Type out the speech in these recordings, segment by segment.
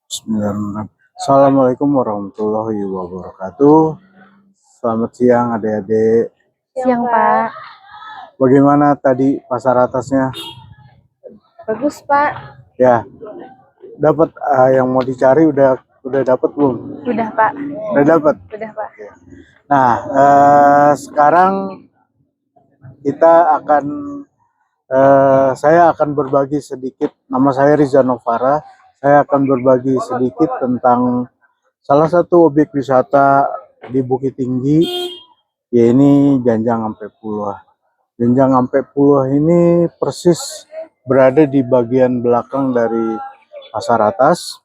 Bismillahirrahmanirrahim. Assalamualaikum warahmatullahi wabarakatuh. Selamat siang adik-adik. Siang, Pak. Bagaimana tadi pasar atasnya? Bagus, Pak. Ya, dapat yang mau dicari udah dapat belum? Udah, Pak. Udah dapat. Udah, Pak. Nah, sekarang kita akan saya akan berbagi sedikit. Nama saya Riza Novara. Saya akan berbagi sedikit tentang salah satu objek wisata di Bukit Tinggi, yaitu Janjang Ampe Puluh. Janjang Ampe Puluh ini persis berada di bagian belakang dari pasar atas.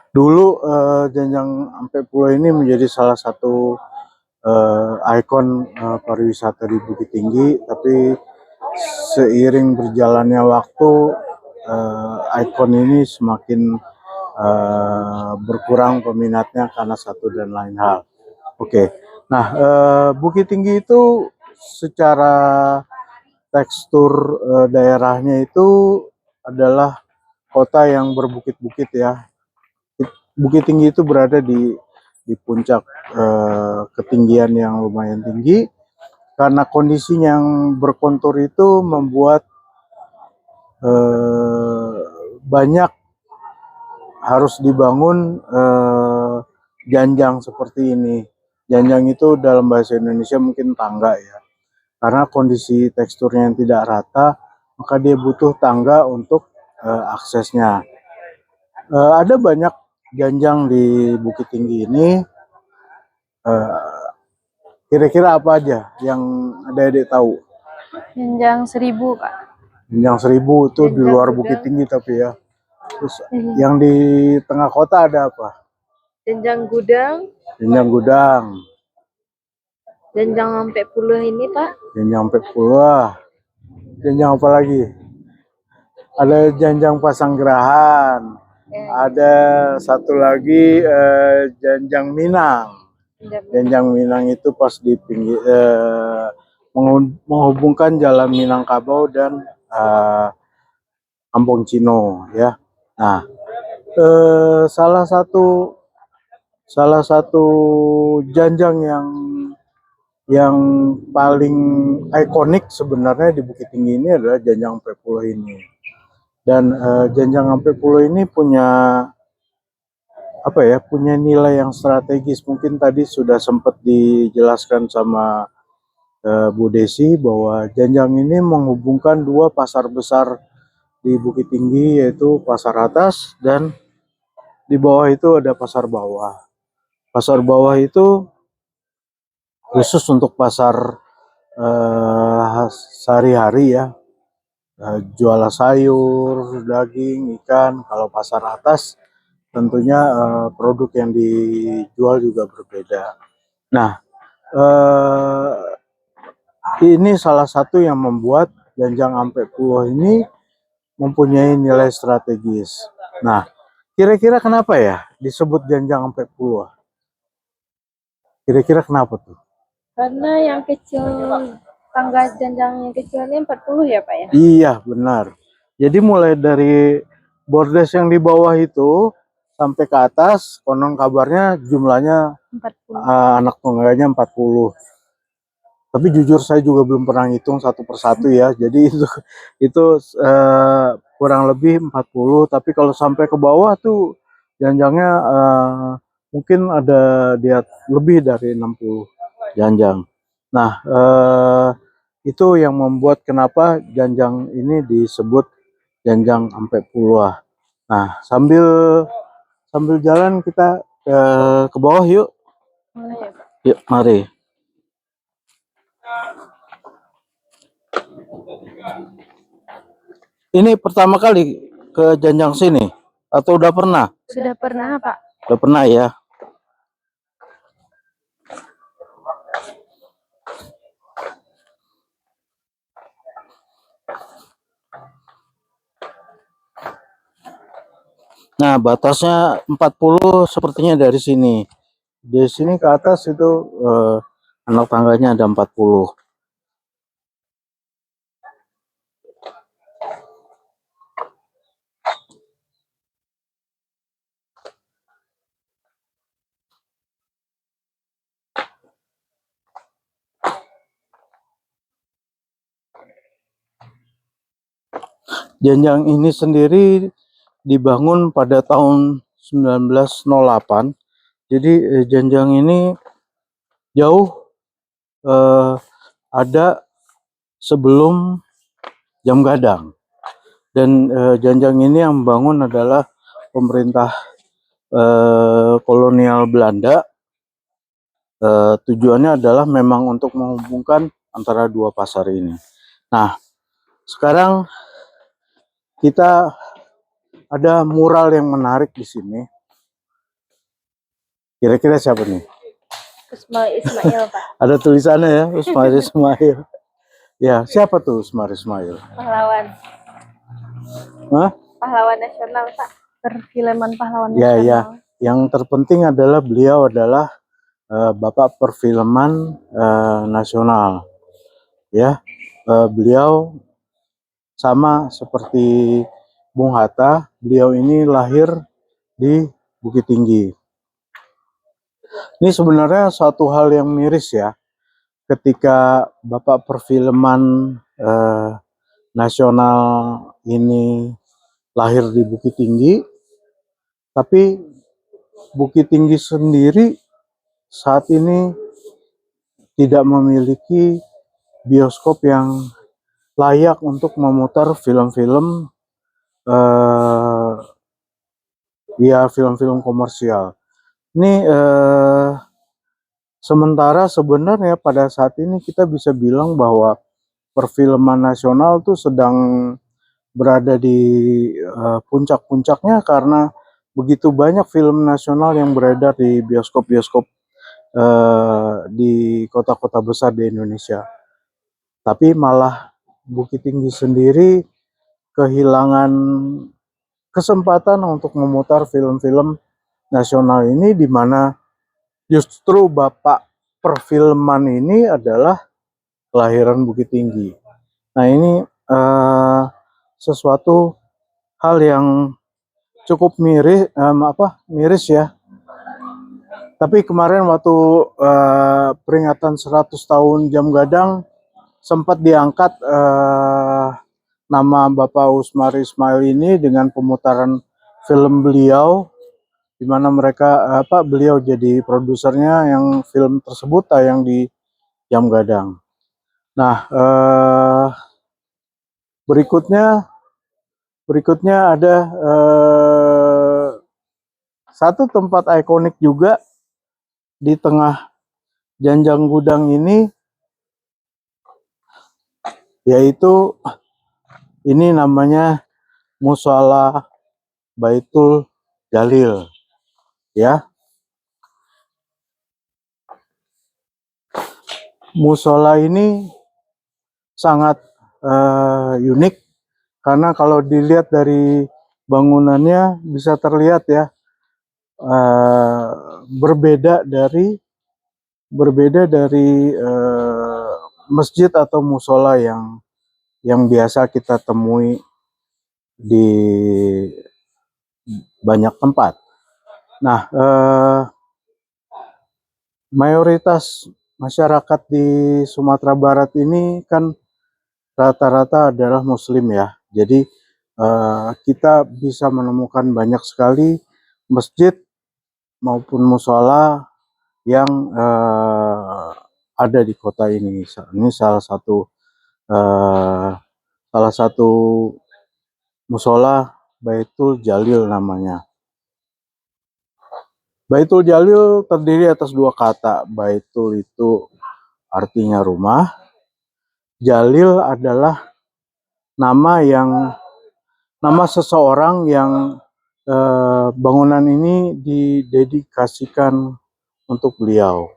Dulu Janjang Ampe Puluh ini menjadi salah satu ikon pariwisata di Bukit Tinggi, tapi seiring berjalannya waktu ikon ini semakin berkurang peminatnya karena satu dan lain hal. Oke, nah Bukit Tinggi itu secara tekstur daerahnya itu adalah kota yang berbukit-bukit ya. Bukit Tinggi itu berada di puncak ketinggian yang lumayan tinggi. Karena kondisi yang berkontur itu membuat banyak harus dibangun janjang seperti ini. Janjang itu dalam bahasa Indonesia mungkin tangga ya. Karena kondisi teksturnya yang tidak rata, maka dia butuh tangga untuk aksesnya. Ada banyak janjang di Bukit Tinggi ini. Kira-kira apa aja yang adik-adik tahu? Janjang 1000, Pak. Janjang 1000 itu di luar Bukit Tinggi tapi ya. Terus yang di tengah kota ada apa? Janjang Gudang. Janjang Gudang. Janjang Ampe Puluh ini, Pak. Janjang Ampe Puluh. Janjang apa lagi? Ada Janjang Pasanggerahan. Ada satu lagi Janjang Minang. Janjang Minang itu pas di pinggir menghubungkan Jalan Minangkabau dan Kampung Cino ya. Nah, salah satu janjang yang paling ikonik sebenarnya di Bukit Tinggi ini adalah Janjang Ampe Puluh ini. Dan Janjang Ampe Puluh ini punya nilai yang strategis. Mungkin tadi sudah sempat dijelaskan sama Bu Desi bahwa Janjang ini menghubungkan dua pasar besar di Bukit Tinggi, yaitu pasar atas dan di bawah itu ada pasar bawah. Pasar bawah itu khusus untuk pasar sehari-hari ya, jual sayur, daging, ikan. Kalau pasar atas tentunya produk yang dijual juga berbeda. Nah, ini salah satu yang membuat Janjang Ampe Puluh ini mempunyai nilai strategis. Nah, kira-kira kenapa ya disebut Janjang Ampe Puluh? Kira-kira kenapa tuh? Karena yang kecil, tangga janjang yang kecil ini 40 ya, Pak ya? Iya, benar. Jadi mulai dari bordes yang di bawah itu sampai ke atas, konon kabarnya jumlahnya 40. anak tungganya 40. Tapi jujur saya juga belum pernah ngitung satu persatu ya. Jadi itu kurang lebih 40. Tapi kalau sampai ke bawah tuh janjangnya mungkin ada lebih dari 60 janjang. Nah, itu yang membuat kenapa janjang ini disebut Janjang Ampe Puluh. Nah, sambil jalan kita ke bawah yuk. Boleh ya, Pak? Yuk, mari. Ini pertama kali ke Janjang sini atau udah pernah? Sudah pernah, Pak. Udah pernah ya. Nah, batasnya 40 sepertinya dari sini. Di sini ke atas itu anak tangganya ada 40. Janjang ini sendiri dibangun pada tahun 1908. Jadi janjang ini jauh ada sebelum Jam Gadang. Dan janjang ini yang membangun adalah pemerintah kolonial Belanda. Tujuannya adalah memang untuk menghubungkan antara dua pasar ini. Nah, sekarang kita ada mural yang menarik di sini. Kira-kira siapa nih? Usman Ismail, Pak. Ada tulisannya ya, Usmar Ismail. Ya, siapa tuh Usmar Ismail? Pahlawan. Hah? Pahlawan nasional, Pak. Perfilman pahlawan Ya, nasional. ya. Yang terpenting adalah beliau adalah Bapak Perfilman Nasional. Ya, beliau sama seperti Bung Hatta, beliau ini lahir di Bukit Tinggi. Ini sebenarnya suatu hal yang miris ya, ketika Bapak Perfilman Nasional ini lahir di Bukit Tinggi, tapi Bukit Tinggi sendiri saat ini tidak memiliki bioskop yang layak untuk memutar film-film ya film-film komersial. Ini sementara sebenarnya pada saat ini kita bisa bilang bahwa perfilman nasional tuh sedang berada di puncak-puncaknya karena begitu banyak film nasional yang beredar di bioskop-bioskop di kota-kota besar di Indonesia. Tapi malah Bukit Tinggi sendiri kehilangan kesempatan untuk memutar film-film nasional ini, di mana justru bapak perfilman ini adalah kelahiran Bukit Tinggi. Nah, ini sesuatu hal yang cukup miris ya. Tapi kemarin waktu peringatan 100 tahun Jam Gadang sempat diangkat nama Bapak Usmar Ismail ini dengan pemutaran film beliau, di mana beliau jadi produsernya yang film tersebut tayang di Jam Gadang. Nah, berikutnya ada satu tempat ikonik juga di tengah Janjang Gudang ini, yaitu ini namanya Mushola Baitul Jalil, ya. Musola ini sangat unik karena kalau dilihat dari bangunannya bisa terlihat ya, berbeda dari masjid atau musola yang biasa kita temui di banyak tempat. Nah, mayoritas masyarakat di Sumatera Barat ini kan rata-rata adalah Muslim ya. Jadi kita bisa menemukan banyak sekali masjid maupun musola yang ada di kota ini. Ini salah satu musola Baitul Jalil namanya. Baitul Jalil terdiri atas dua kata. Baitul itu artinya rumah. Jalil adalah nama seseorang yang bangunan ini didedikasikan untuk beliau.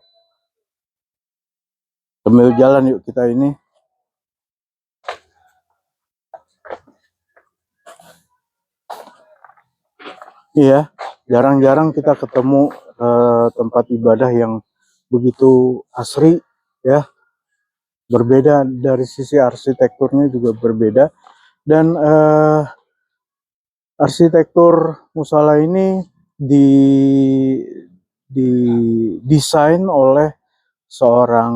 Sambil jalan yuk kita ini. Iya, jarang-jarang kita ketemu tempat ibadah yang begitu asri ya. Berbeda dari sisi arsitekturnya juga berbeda, dan arsitektur musola ini didesain oleh seorang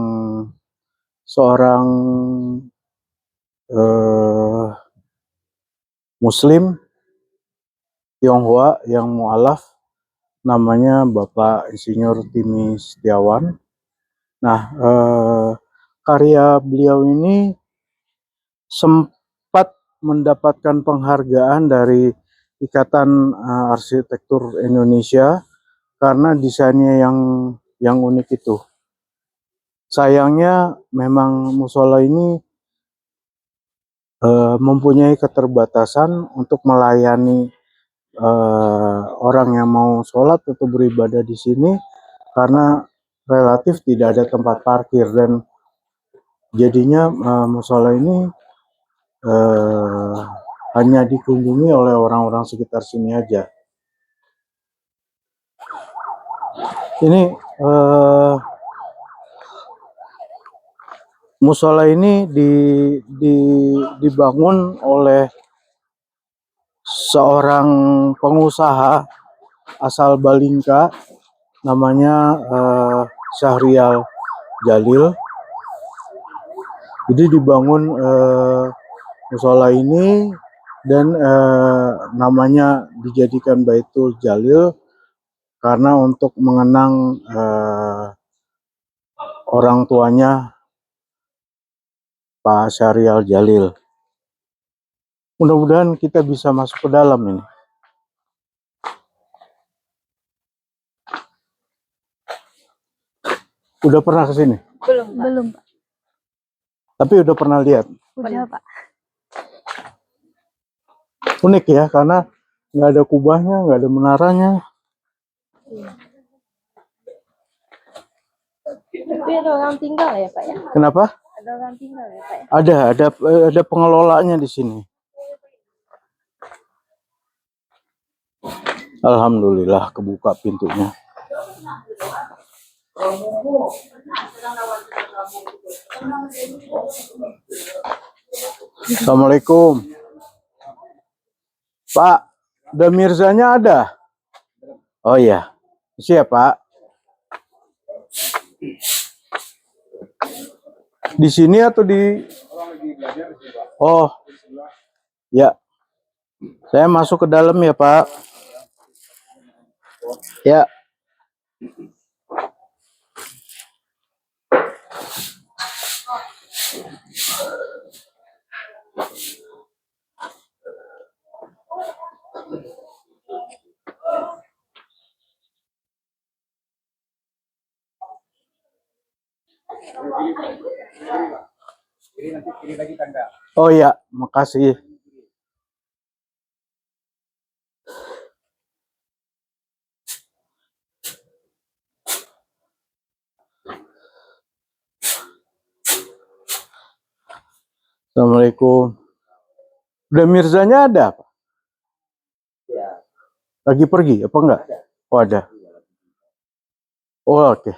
Muslim Tionghoa yang mualaf, namanya Bapak Insinyur Timi Setiawan. Nah, karya beliau ini sempat mendapatkan penghargaan dari Ikatan Arsitektur Indonesia karena desainnya yang unik itu. Sayangnya memang musola ini mempunyai keterbatasan untuk melayani orang yang mau sholat atau beribadah di sini karena relatif tidak ada tempat parkir, dan jadinya musola ini hanya dikunjungi oleh orang-orang sekitar sini aja. Ini musola ini dibangun oleh seorang pengusaha asal Balingka, namanya Syahrial Jalil. Jadi dibangun musola ini dan namanya dijadikan Baitul Jalil karena untuk mengenang orang tuanya Pak Syahrial Jalil. Mudah-mudahan kita bisa masuk ke dalam ini. Udah pernah ke sini? Belum, Pak. Tapi udah pernah lihat? Udah, Pak. Unik ya, karena nggak ada kubahnya, nggak ada menaranya. Tapi ada orang tinggal ya, Pak ya? Kenapa? Ada orang tinggal ya, Pak ya? Ada pengelolanya di sini. Alhamdulillah kebuka pintunya. Assalamualaikum. Pak, ada Mirzanya ada? Oh iya. Siap, Pak. Di sini atau di... Oh, ya. Saya masuk ke dalam ya, Pak. Ya. Oh ya, makasih. Assalamualaikum. Udah Mirzanya ada, Pak? Lagi pergi apa enggak? Oh ada. Oh oke.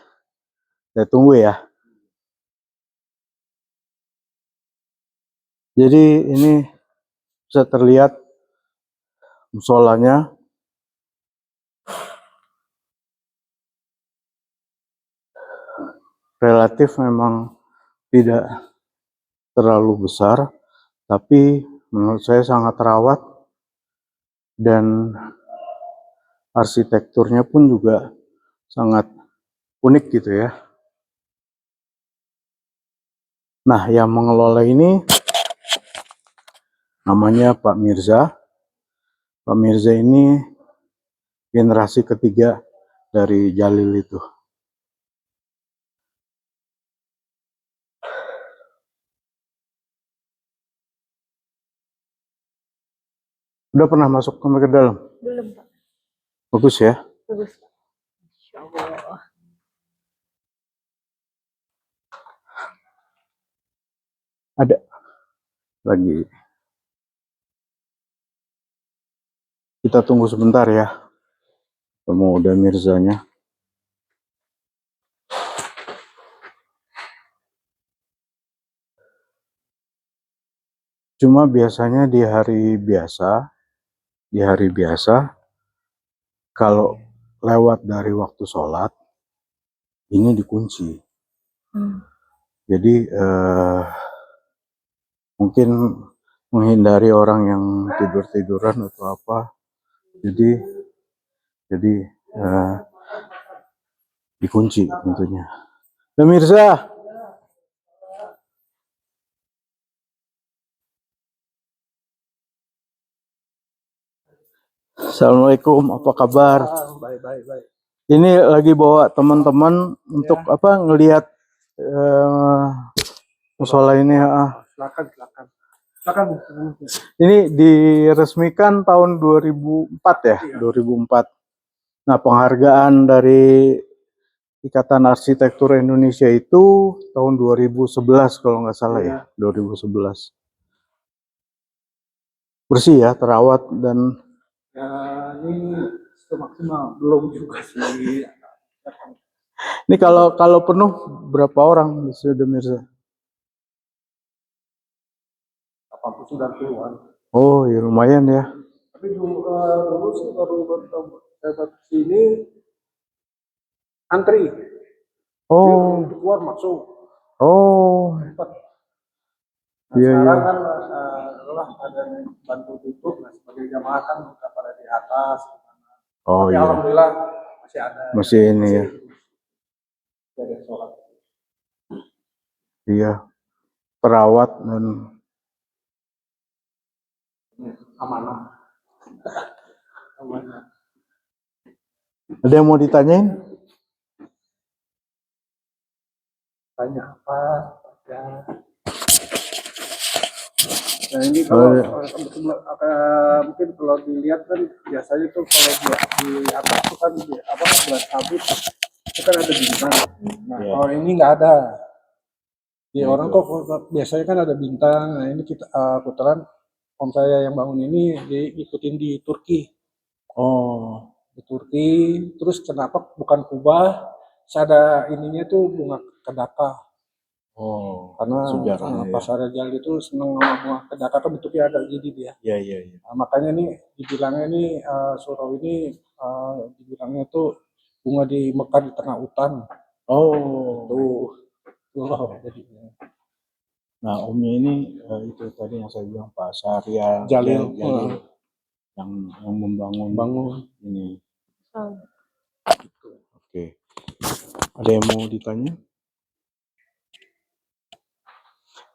Saya tunggu ya. Jadi ini bisa terlihat musolanya. Relatif memang tidak terlalu besar, tapi menurut saya sangat terawat dan arsitekturnya pun juga sangat unik gitu ya. Nah, yang mengelola ini namanya Pak Mirza. Pak Mirza ini generasi ketiga dari Jalil itu. Udah pernah masuk ke dalam? Belum, Pak. Bagus ya. Bagus, Pak. Insya Allah. Ada lagi. Kita tunggu sebentar ya. Ketemu udah Mirzanya. Cuma biasanya di hari biasa, kalau lewat dari waktu sholat, ini dikunci. Jadi mungkin menghindari orang yang tidur-tiduran atau apa. Jadi eh, dikunci tentunya. Pemirsa, Assalamualaikum, apa kabar? Baik. Ini lagi bawa teman-teman untuk apa ngelihat musola ini. Silakan. Ini diresmikan tahun 2004 ya, 2004. Nah, penghargaan dari Ikatan Arsitektur Indonesia itu tahun 2011 kalau nggak salah ya, 2011. Bersih ya, terawat dan Ya, ini semaksimal belum juga sih. ini kalau penuh berapa orang bisa Mirza? 80-90-an. Oh, ya lumayan ya. Tapi dulu sih baru dapat sini antri. Oh, Untuk keluar masuk. oh, Cepat. Nah, iya sekarang iya. kan ada yang bantu tutup, nah sebagai jamaah kan udah pada di atas. Oh Tapi iya, alhamdulillah masih ada. masih ini ya. Masih ada sholat. Iya, perawat dan Amanah. Amanah. ada yang mau ditanyain? Tanya apa? Ya. Nah ini kalau mungkin kalau dilihat kan biasanya tuh kalau di atas tuh kan buat sabit itu kan ada bintang. Nah Iya. kalau ini nggak ada. Di Nah, orang kok biasanya kan ada bintang. Nah ini kita kebetulan om saya yang bangun ini diikutin di Turki. Oh, Di Turki. Terus kenapa bukan Kubah? Ada ininya tuh bunga kedaka. oh, Karena sejarahnya ya. Pasar Rejal itu seneng sama bunga kedaka kan bentuknya agak jadi dia. Iya. Nah, makanya nih dibilangnya nih surau ini dibilangnya tuh bunga di Mekah di tengah hutan. Oh, Tuh jadinya. nah omnya ini itu tadi yang saya bilang Pak Syahrial Jalil. yang membangun ini. Oke. Ada yang mau ditanya?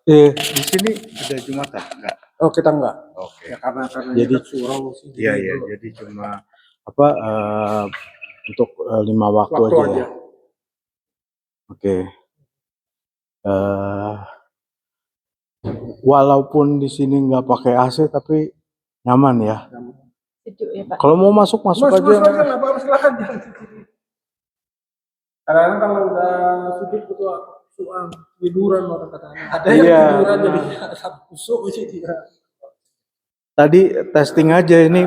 Di sini ada Jumatan enggak? Oh kita enggak. Oke. Ya karena Jadi ini surau sih. Iya, jadi cuma apa untuk 5 waktu aja ya. Oke. Walaupun di sini nggak pakai AC tapi nyaman ya. Sejuk ya Pak. Kalau mau masuk aja. Masuk aja nggak apa-apa silakan. Kadang-kadang kalau udah sudut itu suang tiduran orang katanya. Ada yang Iya. tiduran jadi kusuk sih dia. Tadi testing aja ini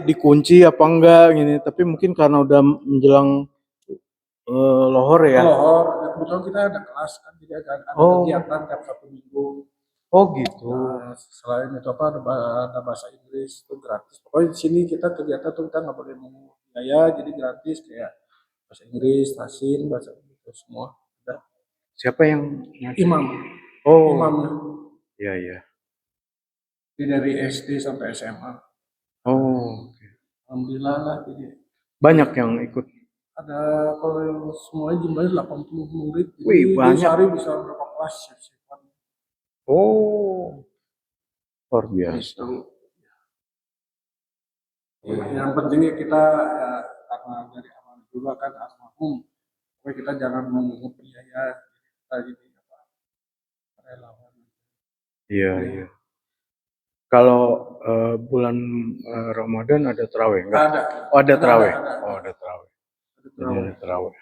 dikunci apa enggak gini, tapi mungkin karena udah menjelang lohor ya. Lohor, ya kebetulan kita ada kelas kan jadi ada kegiatan tiap Sabtu Minggu. Oh gitu. Nah, selain itu ada bahasa Inggris itu gratis. Pokoknya di sini kita kegiatan tuh kita nggak boleh mau biaya jadi gratis kayak bahasa Inggris, tasin, bahasa itu semua. Ada. Siapa yang Imam. Oh. Imamnya. Iya. Jadi dari SD sampai SMA. Oh. Alhamdulillah lah jadi. Banyak yang ikut. Ada kalau semuanya jumlahnya 80 murid. Jadi Wih, banyak. sehari bisa berapa kelas ya. Oh. Luar biasa. Yang pentingnya kita ya, karena dari awal juga kan almarhum, pokoknya kita jangan mengungut biaya kita jadi relawan. Iya. Kalau bulan Ramadan ada tarawih enggak? Ada. Oh ada tarawih. Ada. Oh ada tarawih. Jadi ada tarawih.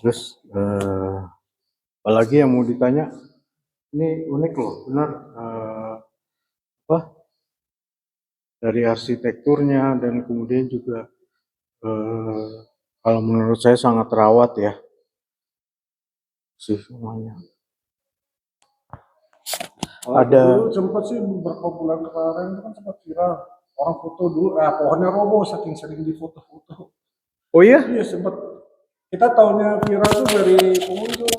Terus apalagi yang mau ditanya? Ini unik loh, benar. Apa? Dari arsitekturnya dan kemudian juga kalau menurut saya sangat terawat ya. Sih semuanya. Ada. Dulu sempat sih beberapa bulan kemarin itu kan sempat viral. Orang foto dulu, pohonnya roboh saking sering difoto-foto. Oh iya? Iya sempat. Kita tahunya viral tuh dari pengunjung.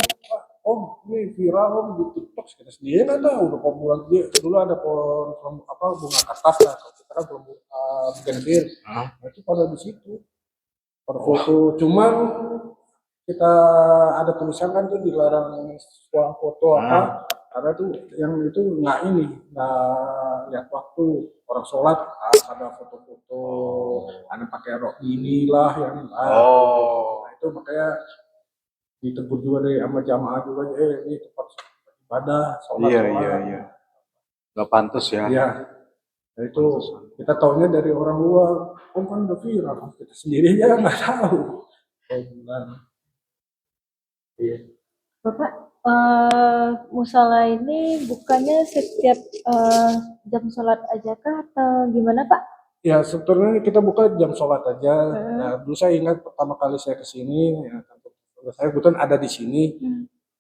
Om ini viral Om di TikTok, kita sendiri kan tahu udah populer dia dulu ada pohon apa bunga kertas lah, kalau kita kan belum gendir, Hah? nah, itu pada di situ pada foto, cuman kita ada tulisan kan tuh dilarang suah foto apa, karena tuh yang itu nggak lihat waktu orang sholat ada foto-foto, ada pakai rok inilah yang nah itu makanya ditegur juga deh sama jamaah juga, ini tempat ibadah sholat Iya, sholat. iya, iya. Nggak pantas ya. Iya, nah itu kita taunya dari orang luar, om kan udah viral, kita sendiri aja nggak tahu. Iya. Bapak, musola ini bukannya setiap jam sholat aja kah atau gimana Pak? Ya sebetulnya kita buka jam sholat aja. Nah, dulu saya ingat pertama kali saya kesini, ya, saya kebetulan ada di sini.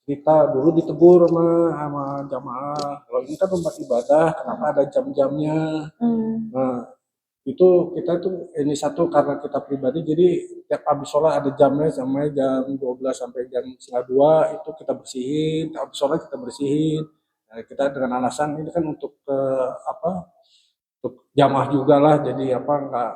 Kita dulu ditegur sama jamaah, kalau ini kan tempat ibadah, kenapa ada jam-jamnya? Nah, itu kita tuh ini satu karena kita pribadi, jadi tiap habis sholat ada jamnya, sama jam 12 sampai jam setengah 2 itu kita bersihin, habis sholat kita bersihin. Nah, kita dengan alasan ini kan untuk apa? Untuk jamaah juga lah, jadi apa nggak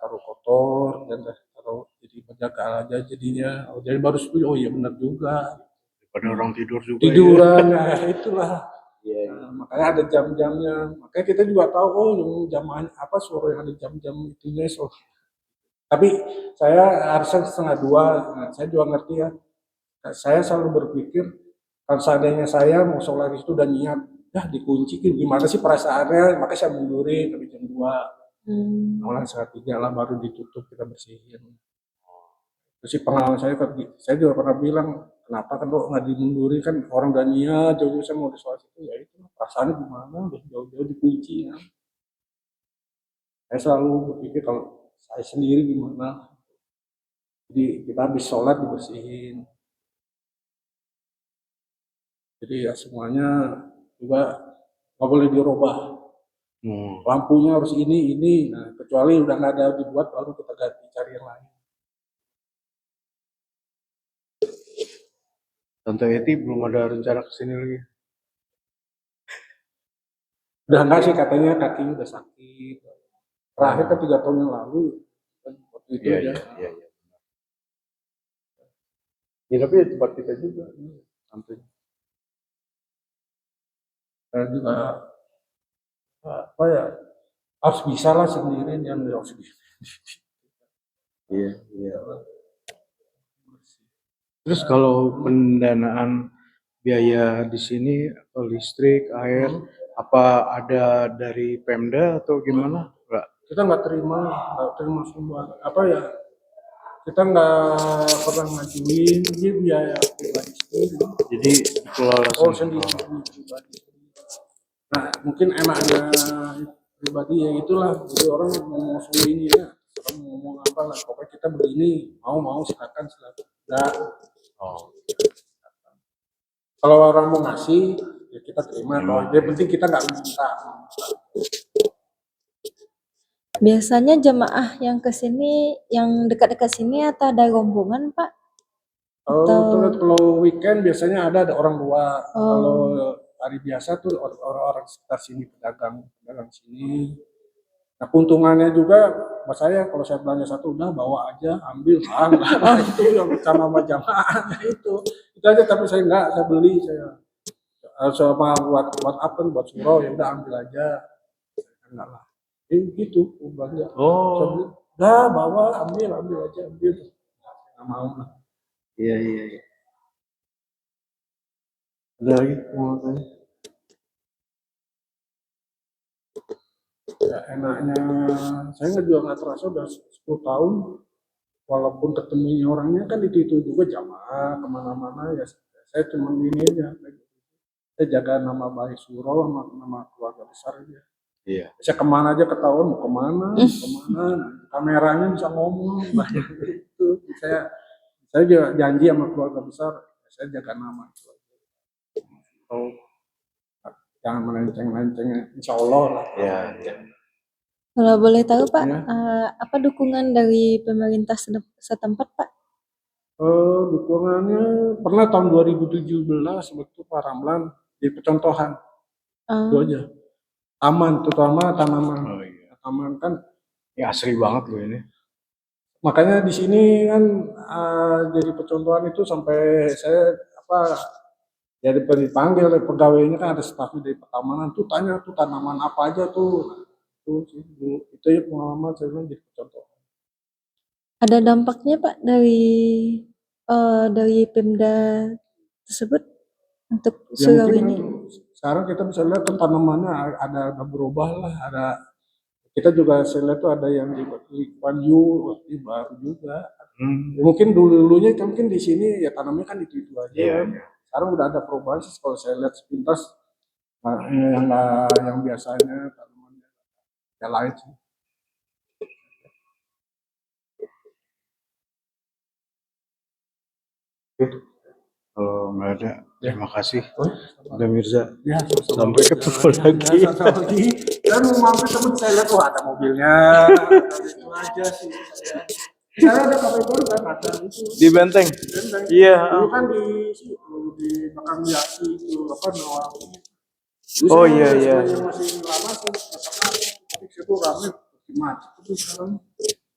taruh kotor dan taruh jadi menjaga aja jadinya. Oh, jadi baru setuju, oh iya benar juga. Pada orang tidur juga. Tiduran, nah itulah. Iya. Nah, makanya ada jam-jamnya. Makanya kita juga tahu oh yang jamaah apa suruh yang ada jam-jam itunya so. Tapi saya harusnya setengah 2. Nah, saya juga ngerti ya. Saya selalu berpikir kalau seandainya saya mau sholat itu udah niat, ya dikunci gimana sih perasaannya, makanya saya mundurin sampai jam 2. Awalnya setengah 3 lah baru ditutup kita bersihin. Terus sih pengalaman saya juga pernah bilang, kenapa kan kok nggak dimundurin, kan orang udah niat jauh-jauh saya mau di sholat itu, ya itu perasaannya gimana, udah jauh-jauh dikunci ya. Saya selalu berpikir kalau saya sendiri gimana, jadi kita habis sholat dibersihin. Jadi ya semuanya juga nggak boleh dirubah. Lampunya harus ini. Nah, kecuali udah nggak ada dibuat baru kita ganti cari yang lain. Tante Eti belum ada rencana kesini lagi. Udah enggak sih, katanya kakinya udah sakit. Terakhir kan 3 tahun yang lalu. Waktu itu Iya, ya. iya. Ya tapi ya tempat kita juga. Santai. Saya juga apa ya harus bisa lah sendirian yang harus bisa. Iya, iya. Terus kalau pendanaan biaya di sini atau listrik, air, apa ada dari Pemda atau gimana? Enggak. Kita nggak terima sumbangan apa ya, kita nggak pernah ngajuin dia biaya pribadi sendiri. Jadi dikelola Sendiri pribadi. Nah mungkin enaknya pribadi ya itulah, jadi orang mau ini ya, orang mau ngomong apa lah, pokoknya kita begini, mau silakan. Nah, kalau orang mau ngasih ya kita terima, kalau yang penting kita nggak minta. Biasanya jemaah yang ke sini, yang dekat-dekat sini atau ada rombongan Pak? Kalau weekend biasanya ada orang luar. Kalau hari biasa tuh orang-orang sekitar sini, pedagang sini. Nah keuntungannya juga buat saya, kalau saya belanja satu udah bawa aja, ambil itu yang sama jamaah itu aja. Tapi saya enggak, saya beli, saya sama buat apa, buat surau ya udah ambil aja, enggak lah. Gitu belanja. Saya beli, udah bawa, ambil aja, nggak mau lah. Iya. Ada lagi mau tanya? Ya, enaknya saya juga nggak terasa udah 10 tahun, walaupun ketemunya orangnya kan itu juga jamaah kemana-mana ya, saya cuma ini aja, saya jaga nama baik surau sama nama keluarga besar aja. Iya. Saya kemana aja ketahuan mau kemana, kameranya bisa ngomong banyak itu. Saya juga janji sama keluarga besar, saya jaga nama itu. Oh, jangan melenceng-lenceng, insya Allah lah. Iya. Kalau boleh tahu Pak, apa dukungan dari pemerintah setempat Pak? Dukungannya pernah tahun 2017 waktu Pak Ramlan di percontohan itu Ah, aja. Taman, terutama tanaman. Oh iya. Taman kan, Ya asri banget loh ini. makanya di sini kan jadi percontohan itu sampai saya apa jadi dipanggil oleh pegawainya kan ada stafnya dari pertamanan tuh tanya tuh tanaman apa aja tuh. Tuh sih, itu ya pengalaman saya bilang jadi percontohan. ada dampaknya Pak dari Pemda tersebut untuk Ya surau mungkin kan ini? sekarang kita bisa lihat kan tanamannya ada berubah lah, ada kita juga saya lihat tuh ada yang di Kuan Yu, di baru juga. Ya, mungkin dulu-dulunya kan mungkin di sini ya tanamnya kan itu aja Iya, kan. iya. Sekarang udah ada perubahan sih kalau saya lihat sepintas yang biasanya tanamannya ya lain sih. Oke, kalau nggak ada, terima kasih. Oh, Udah Mirza. ya, Sampai ketemu lagi. Ya, satu lagi. Dan mau mampir temen saya lihat, wah ada mobilnya. Itu aja sih. Saya ada kafe baru kan, ada itu. Di Benteng. Benteng. Iya. Dulu kan di situ, di belakang Yaki itu, apa namanya. Oh iya iya. Yang masih lama sih, karena di situ rame, macet itu sekarang.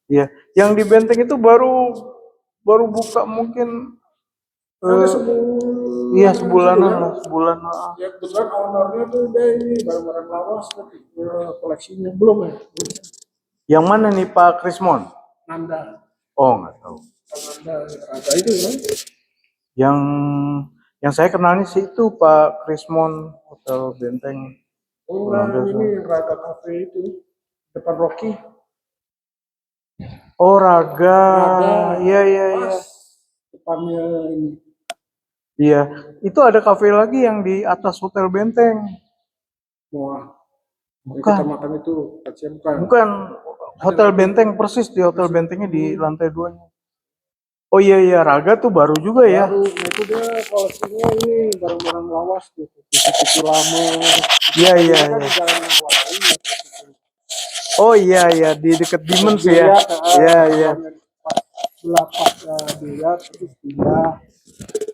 Iya. Yang di Benteng itu baru baru buka mungkin Ada sebulan. iya sebulanan lah, sebulan. Ya kebetulan ownernya tuh dia ini barang-barang lawas kan, koleksinya belum ya. Yang mana nih Pak Krismon? Nanda, Oh nggak tahu. Nanda, Raga itu kan. Yang saya kenalnya sih itu Pak Krismon Hotel Benteng. Oh Nanda enggak, ini yang Raga Cafe itu depan Rocky. Oh Raga. Raga, Iya iya iya. pas depannya ini. Iya. Itu ada kafe lagi yang di atas Hotel Benteng. Wah, yang Bukan. kita makan itu kacang bukan. Bukan Hotel Benteng persis di Hotel Bentengnya di lantai 2-nya. Oh iya iya Raga tuh baru juga ya. Baru, nah itu dia koleksinya ini barang-barang lawas tuh, tiki-tiki lama. Iya iya Kan iya. di Jalan Nawari, Oh iya iya di deket Dimens ya. dilihat, Iya iya. pas belapak dilihat terus pindah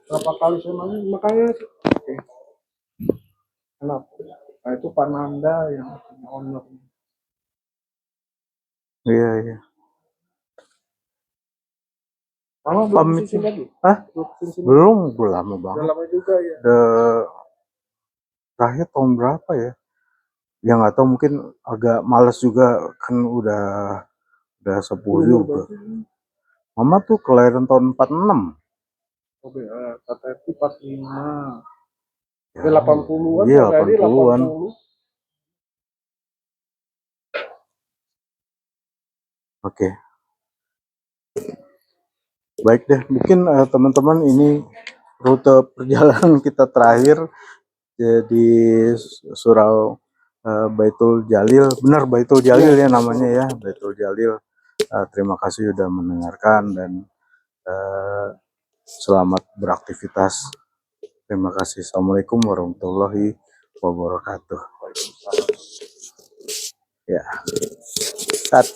berapa kali saya main makanya oke. Kenapa? Nah itu Pananda yang punya owner. Iya iya. Mama belum Pamit. kesini lagi? Hah? Belum kesini. Belum lama Udah banget. lama juga ya. Terakhir tahun berapa ya? Ya nggak tahu mungkin agak males juga kan udah sepuh juga. Mama tuh kelahiran tahun 46. Oke, KTP 45. Ya, 80-an iya, sampai 80-an. 80. Oke. Baik deh, mungkin teman-teman ini rute perjalanan kita terakhir jadi Surau Baitul Jalil. Benar Baitul Jalil ya namanya ya, Baitul Jalil. Terima kasih sudah mendengarkan dan selamat beraktivitas. Terima kasih. Assalamualaikum warahmatullahi wabarakatuh. Ya. Cut.